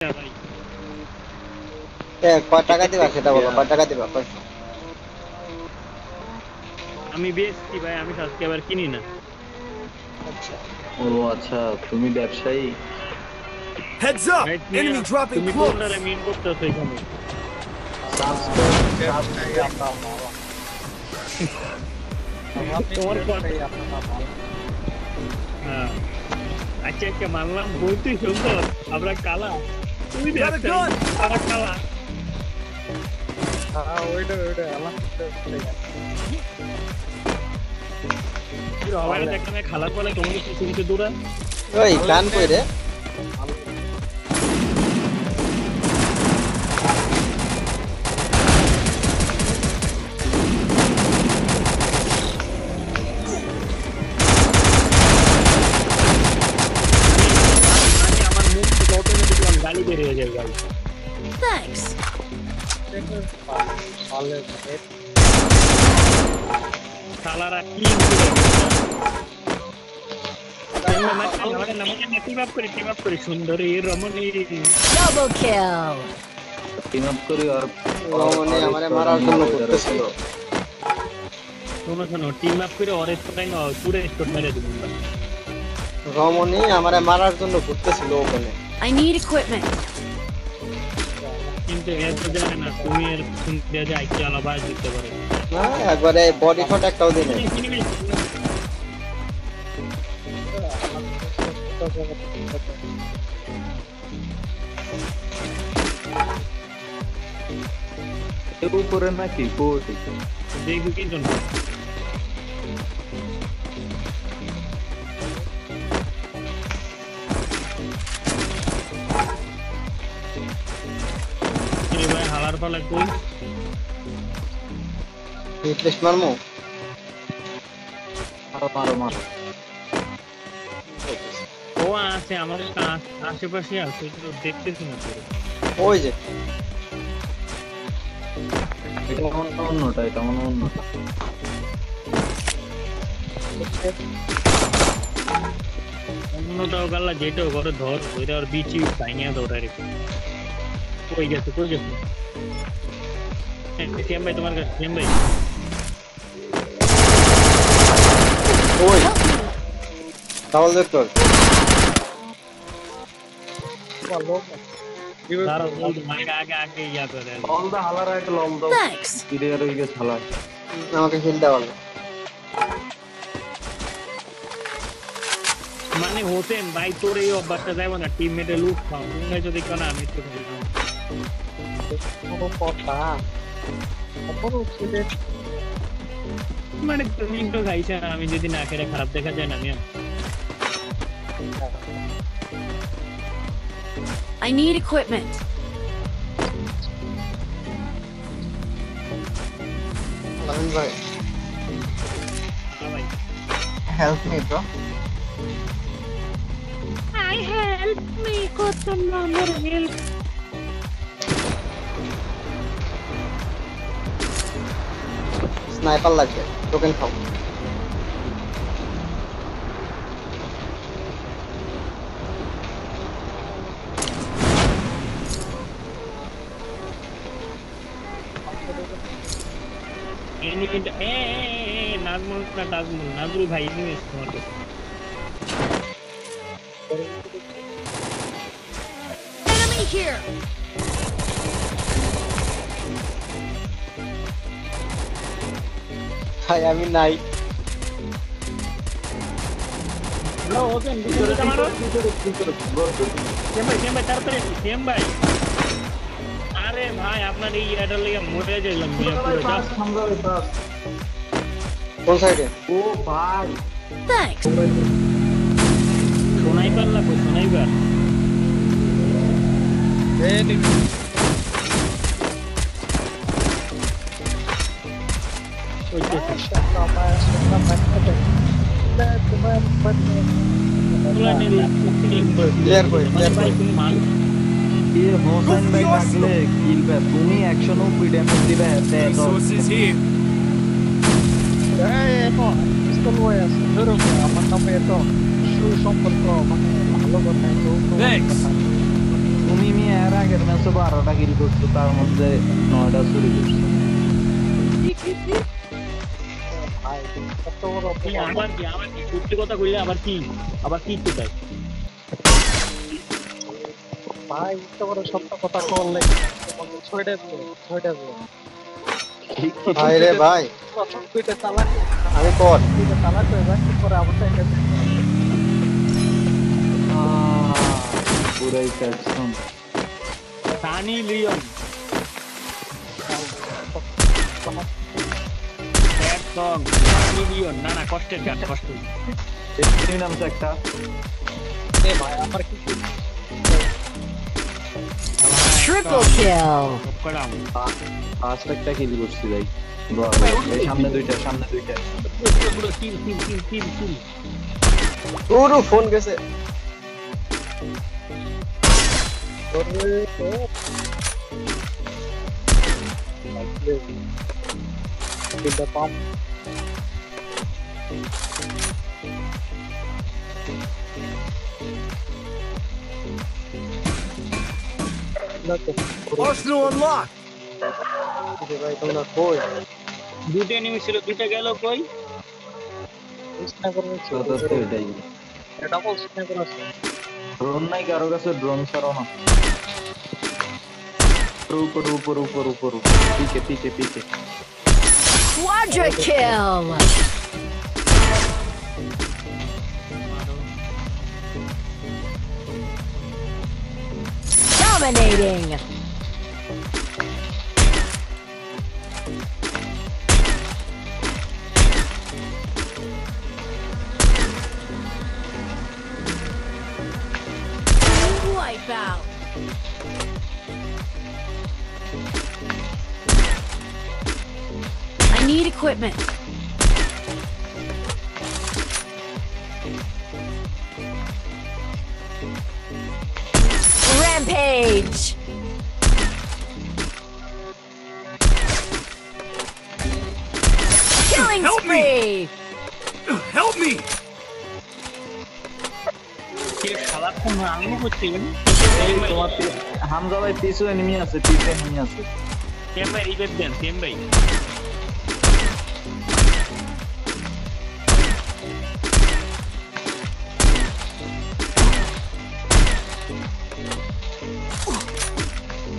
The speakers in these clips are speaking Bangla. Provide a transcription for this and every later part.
ভাই কয় টাকা দিবা সেটা বলো, কয় টাকা দিবা? আমি বেচছি ভাই, আমি সাবস্ক্রাইবার কিনি না। আচ্ছা ও আচ্ছা, তুমি ব্যবসায়ী। Heads up! ভাই Enemy dropping তুমি close! কোনটারে মিন করতেছো এখানে? তোমার হ্যাঁ, আচ্ছা আচ্ছা মানলাম, বই তুই সুন্দর, আমরা কালা, তুমি Got a gun! আমরা কালা। সবাই দেখলাম খালার পরে তোমাকে কিছু কিছু দূরা ওই গান কই রে? আমার মুখ থেকে অটোমেটিক গালি বেরিয়ে যায় ভাই। Thanks. শালারা কি টিম আপ করি সুন্দরী রমণী। Double kill. টিম আপ করি আর রমণী আমারে মারার জন্য করতেছিল। শোনো টিম আপ করে অরেঞ্জ কোটাই না পুরো স্কোর মেরে দিব আমরা। রমণী আমারে মারার জন্য করতেছিল ওখানে। I need equipment. কিন্তু এত জানে না তুমি এর শুনতে যে আইটি আলাদা দিতে পারে না একবারে বডি শট একটাও দিই নাই। কেউ করে নাকি কোটি দেখবি কি জন্য এই ভাই হালার ফলে কই রিপ্লেস মারমু। মারো মারো মারো। ও আছে আমার আশেপাশে আছে, কিন্তু দেখতেছি না তোরে। ওই যে এটা অন্যটা, এটা অন্যটা। অন্যটাও গাল্লা যেটাও করে ধর ওইটা আর বিচি ভাঙিয়া দৌড়ারে। কই গেছে শ্যাম ভাই তোমার কাছে? শ্যাম ভাই ওই ডাবল ভেক্টর দাঁড়াও, আগে ইয়া করে লল দা হালার একটা লল দাও। Thanks. ক্লিয়ার হয়ে গেছে হালা। আমাকে হিল দেওয়া হলো। মানে হোসেন ভাই তোর এই অভ্যাসটা যাবো না, টিমমেটে লুক খাও তুমি যদি কেন আমি একটু খাইলাম মানে তুমি একটু খাইছ না, আমি যদি না খেলে খারাপ দেখা যায় না। I need equipment. লামিন ভাই ভাই help me bro. I help me কত নাম্বার হেল্প স্নাইপার লাগবে, টোকেন খাও। নাজমুল ভাই নিয়ে তোমার কাছে Enemy here. ভাই আমি নাই। হোসেন ভাই তাড়াতাড়ি শ্যাম ভাই। আরে ভাই আপনার এই এটার লেগে মরে যাইলাম কোন সাইডে? ও ভাই Thanks. শোনাইবার লাগবে শোনাইবার। ক্লিয়ার কই, ক্লিয়ার কই। ये হোসেন ভাই থাকলে কিলবে, তুমি 190 ড্যামেজ দিবে এতে তো। Resources here. তুমি করছো 12টা কিল করছো, তার মধ্যে 9টা চুরি করছো। ভাই কত বড় কি অপমান। আবার কি সত্যি কথা কইলে আবার কি তো তাই ভাই এত বড় সত্য কথা বললে ছয়টা ভাই রে ভাই দুইটা চালাক আমি কর দুইটা চালাক হয়ে যাচ্ছে পরে আমার সাথে পুরাই caption. Sunny Leone sad song Sunny Leone না কষ্টের গান কষ্ট এমনি নামছে একটা। এ ভাই আমার কি Triple kill. করাম ফার্স্ট একটা কিল করছি ভাই। এই সামনে দুইটা পুরো কিল পুরো ফোন গেছে তিনটা পাম Arsenal unlocked. ভাই তোমরা কই দুটো এনিমি ছিল দুটো গেল কই স্নাইপার হচ্ছে তো এটাই। এটা বল স্নাইপার আছে ড্রোন নাই কারো কাছে, ড্রোন ছাড়ো না। ऊपर पीछे Quadra kill. Dominating. Wipeout. I need equipment. Rampage. Killing Help me. spree. Help me! কে শালা কোন আঙ্গু করতে গেল তোমার হামজা ভাই পিছু এনিমি আছে, কেম ভাই রিভাইভ দেন কেম ভাই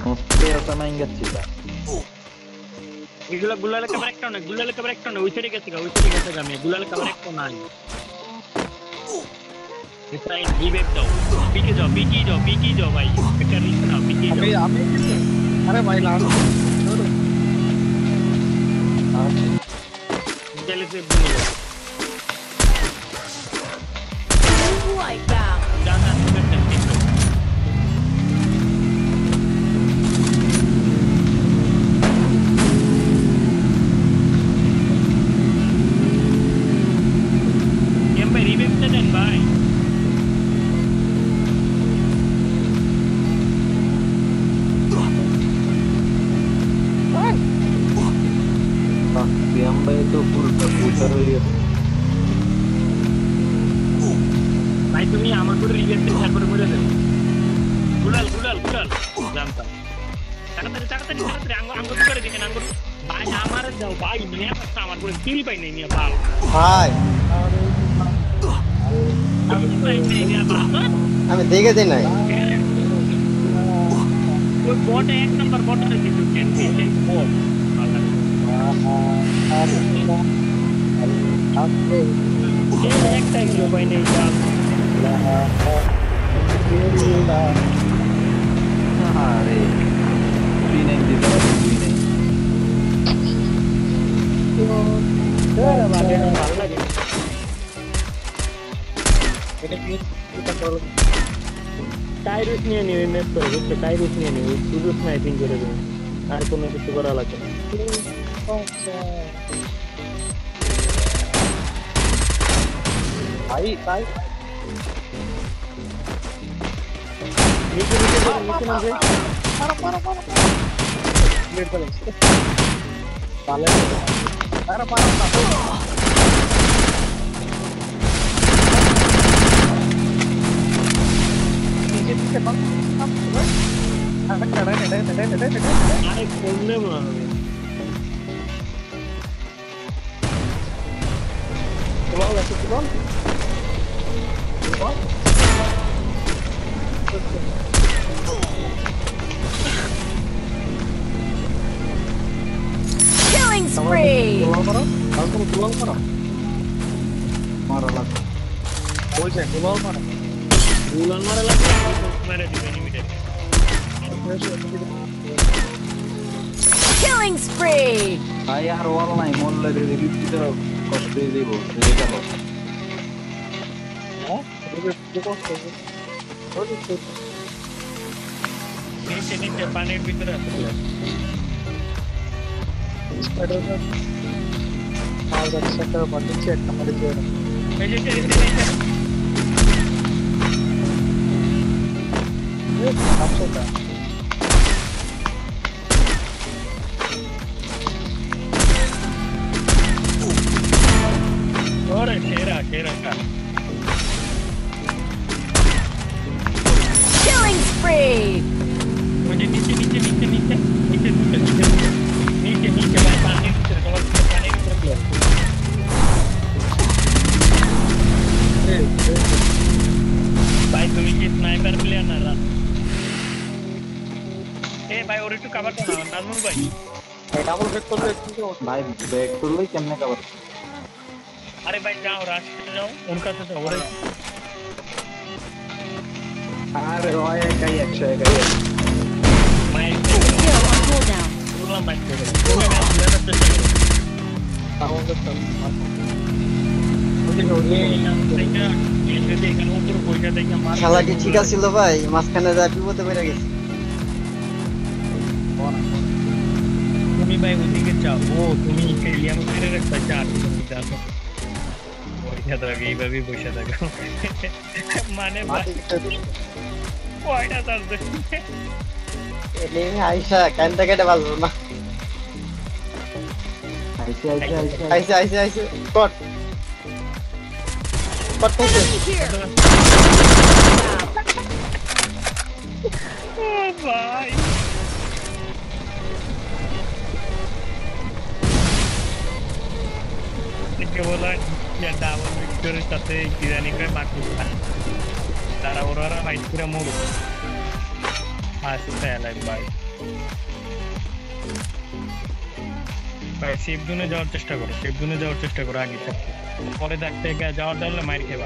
মস্তে আছে মাইঙ্গা চিতা। এগুলা গুলালে কভার একটা না ওই সাইডে গেছে আমি গুলালে কভার একটা নাই এটাই রিভাইভ দাও পিকে যাও ভাই একটা রিস্ক নাও পিকে যাও আমি আরে ভাই লাল চলে সে বলে দাও Wipeout. জানা সুগারটা ঠিক দাও কেম ভাই রিভাইভটা দেন ভাই সিয়াম ভাই তো পুরোটা পুটার হয়ে গেছে। ভাই তুমি আমার করে রিভাইভটা শেয়ার করে মরে দেবে গুলাল জানতাম তাড়াতাড়ি আঙ্গ করে দিকেন আঙ্গ ভাই আমার দাও ভাই নিয়ে আসছে আমার করে কিল পাই নাই নিয়ে বাল ভাই আমি দেখে দিই নাই ওই বট এক নাম্বার বটটা কিন্তু ক্যান্সেল বট একটা কিলো পাই নাই বাল আরে তুই নাই দিতে পারবি, তুই নাই। ভালো লাগে টাইরুস নিয়ে নিও ম্যাচ করে বুঝছো টাইরুস নিয়ে নিও শুধু স্নাইপিং করে দেবে আর কোনো কিছু করা লাগবে না ভাই নিচে নামবে আরে করলে বল Killing spree. মারা লাগবে। গুলাল মারা লাগবে মেরে দিবে লিমিটেড Killing spree. ভাই আর ওয়াল নাই, মরলে রিভিউ দিতে কষ্ট দিয়ে দিব, রেগে গেল। নিচে নিচে পানির ভিতরে আছে এই যে ওরে কেরা কেরা Killing spree. मुझे नीचे नीचे नीचे नीचे नीचे नीचे नीचे नीचे नीचे मैं पानी नीचे कवर पानी नीचे रख भाई तुम ये स्नाइपर प्लेयर ना रहा ए भाई और একটু কভার করো নাজমুল ভাই ভাই ব্যাক করলেই কেমনে কভার? अरे भाई जाओ रास्ते जाओ उनका तो हो रहा আরে ওই একাই 100 একাই। मैं Kill on cooldown. पूरा मैच खेल रहा हूं मैं मेरा चेष्टा करो খেলা কি ঠিক আছিল ভাই? মাঝখানে যা বিপদে পড়ে গেছি। তুমি ভাই ওদিকে যাও ও তুমি এলিয়াম মেরে রাখতে চাও তুমি যাও ওইটা তো এইভাবে বসে থাকো মানে ভাই কয়টা দরজা এলে আইসা কান্দা কেটে বাজবো না। আইছে আইছে আইছে। আইসে আইসে আইসে কট কট কইছে Enemy here. ও ভাই কে বলা যে ডাবল ভিক্টরের সাথে কিরানি করে বাকি তারা ওরা ফাইট করে মরু আসতে লাইক ভাই ভাই সেফ জোনে যাওয়ার চেষ্টা করো সেফ জোনে যাওয়ার চেষ্টা করো আগে থেকে পরে দেখতে যাওয়ার দলে মাইর খেয়ে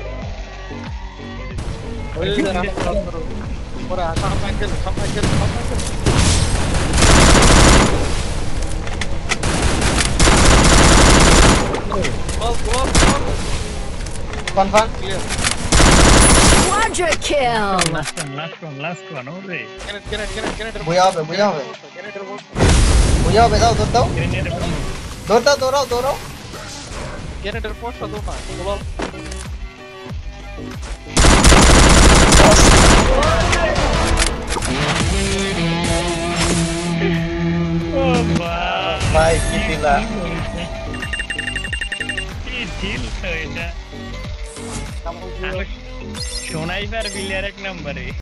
confirm Quadra kill. Last one ওরে বুয়া হবে দাও দৌড় দাও গ্রেনেড দৌড়াও ও ভাই ভাই কি দিলা কি ঢিল তো এটা সোনাইবার বিলিয়ার এক নম্বরে